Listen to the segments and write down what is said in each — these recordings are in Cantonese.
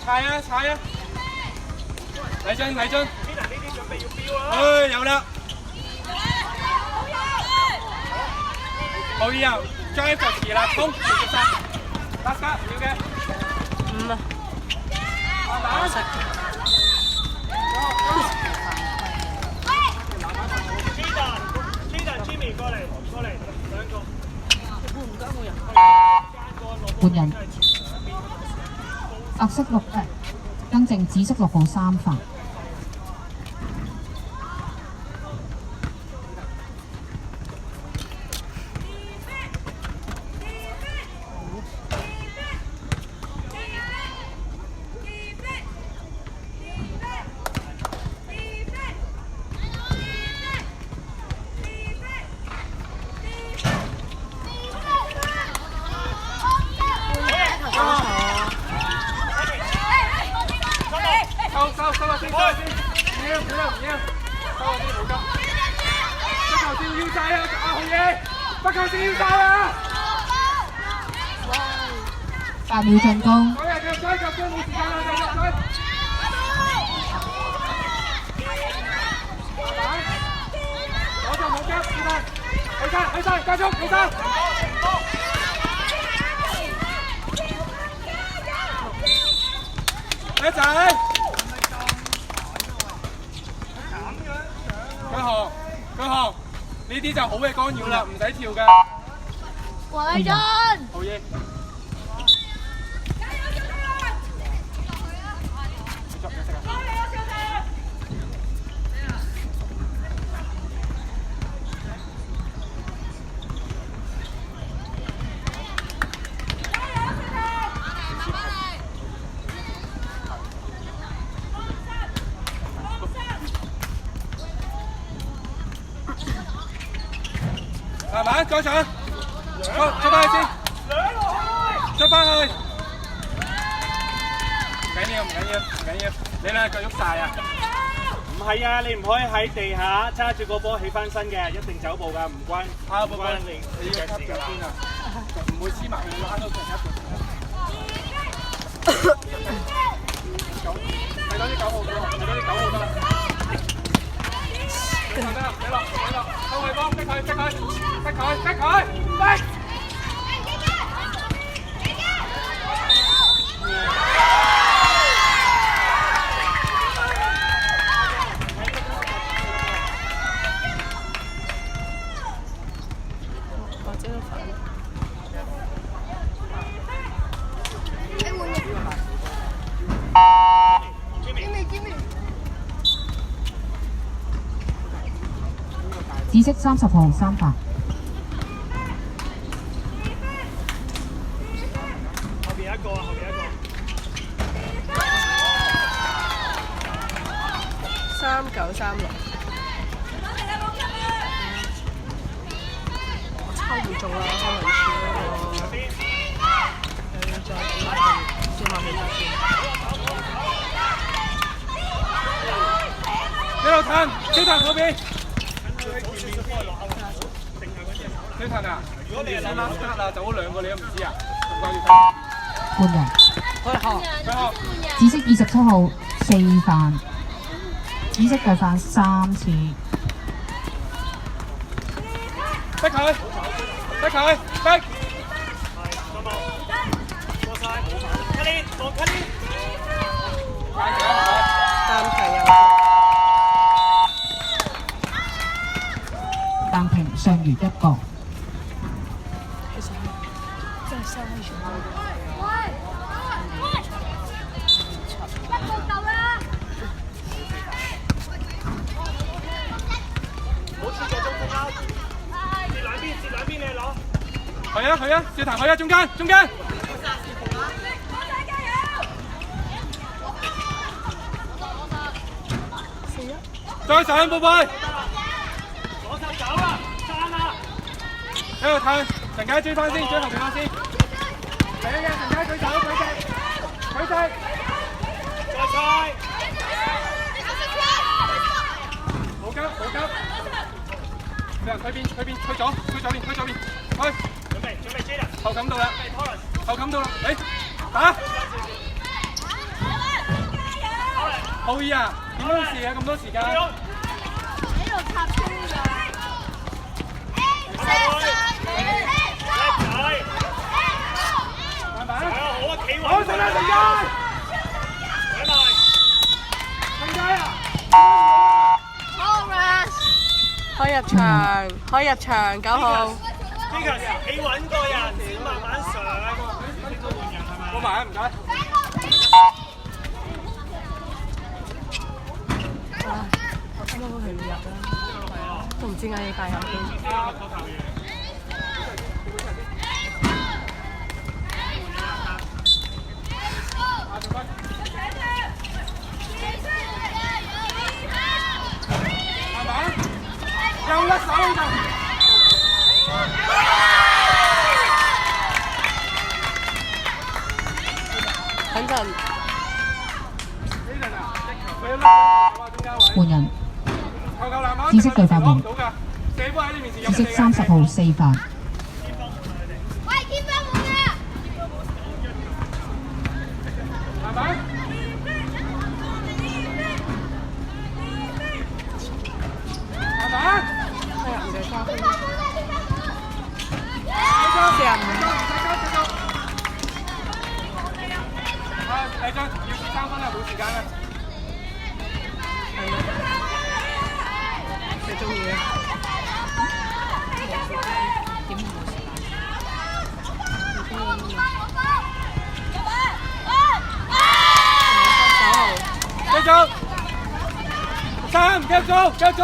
踩啊踩啊！嚟進嚟進。呢啲準備要標啊！唉，有啦。好嘢啊 ！drive 就遲啦，衝直接殺，得唔要嘅。唔啊，慢慢食。Jimmy 過嚟兩個。換人。白色6更正紫色6號3發。收下先，唔要，收下先冇急。不求先要晒啊！阿紅爺，不求先要晒啊8秒進攻。追冇時間啦，繼續追。左就冇急，去晒，加速，去晒。一仔。佢學呢啲就好嘅干擾啦，唔使跳㗎。黃麗俊，好嘢。慢慢再上，出翻去先，出翻去，唔緊要，你兩腳喐晒啊！唔係啊，你唔可以喺地下揸住個波起翻身嘅，一定走步㗎，唔關你要吸腳先啊，唔會黐埋去拉到成一腳。睇多啲9號得啦，睇多啲9號得啦。得啦，俾落，收佢波，逼佢，或者反。紫色30號3發。後邊一個。3936。我抽唔中啦，開運輸咯。又要再轉下其他先。一路騰，小騰後邊。小騰啊！如果你係諗得啦，走咗2個你都唔知啊？換人。佢學。紫色27號4犯，紫色對犯3次。逼佢，逼！過晒，cut it。單提又。但平尚餘1個。其實真係收起全部。接兩邊你攞。去啊！小騰去啊！中間。再上，寶貝。左手走啊！爭啊！喺度騰，陳佳追翻先，追後邊先。嚟嘅，陳佳舉手，舉勢。再賽。冇急。小騰推邊，推左邊，去。準備 J 啦。後冚到啦，誒，打。浩爾啊，點樣事啊？咁多時間。喺度插中㗎。慢慢。好啊，企穩。好食啦，成佳。睇埋。成佳啊！可以入場，可以入場，9號。呢個企穩個人，先慢慢上。呢個換人係咪？過埋啊，唔該。我聽到佢唔入啦，都唔知點解要帶入去。慢慢，又甩手就。等陣。換人。紫色隊發換。紫色30號4犯。喂，天分換啊！慢慢。慢慢。係啊，唔使花飛。嚟張要3分啦，冇時間啦。係咯，你中意啊？點冇時間？繼續，3，繼續做，繼續做，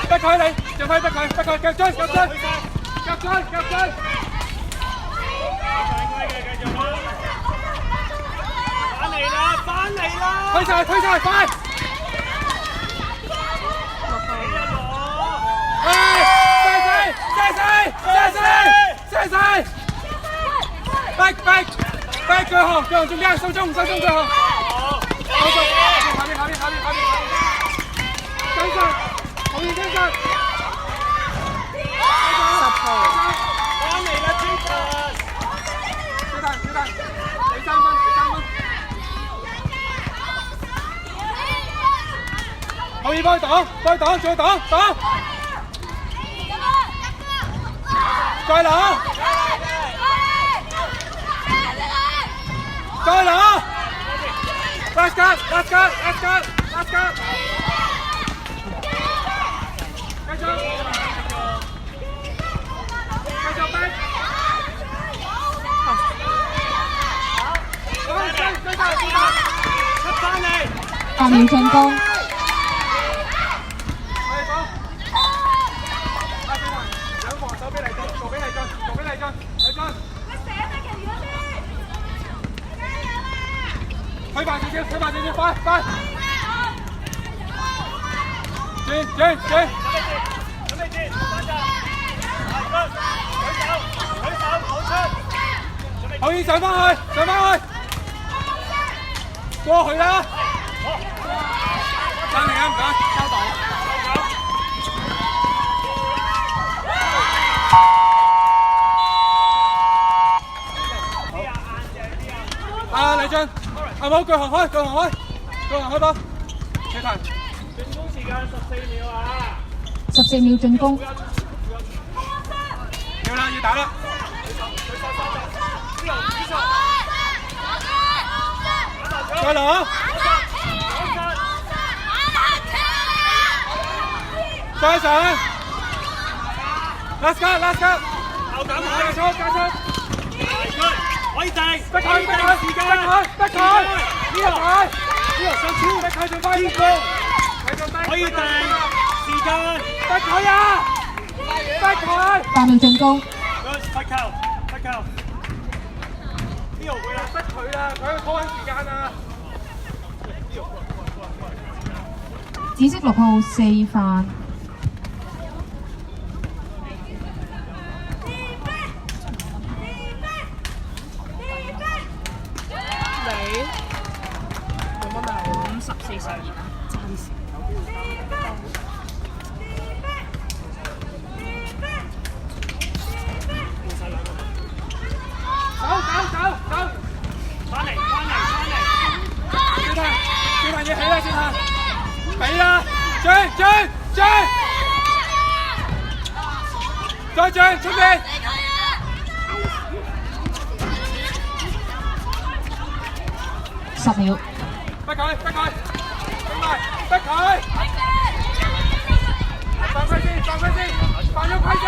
逼佢你，盡快逼佢，逼佢，繼續追，繼續追，繼續追，繼續追。推晒，推晒，快！晒！back 最後中間，收中最後。後邊，跟上，好易跟上。10號。翻嚟啦，Jason！小達，你3分。可以幫佢擋，再擋，再攞，再攞，Let's go！ 繼續 back！ 出翻嚟8秒進攻。推快少少，快！轉，準備轉，翻陣，舉手，好出，可以上返去，過去啦，暫停啊，唔該，收到。黎俊，好，腳行開波，車彈。進攻時間14秒啊！14秒進攻。要打啦！再攞！再上 ！Let's go！ 後減加速！可以靜，逼佢！呢度上超，逼佢仲快啲過！可以靜，時間，逼佢啊！逼佢！8秒進攻。罰球，呢度會啦，逼佢啦，佢拖緊時間啊！紫色6號4犯。52、42啊，暫時。走！翻嚟！小彈要起啦，小彈！轉，再轉出邊。10秒。逼佢，逼佢，逼佢，犯規先，犯咗規先。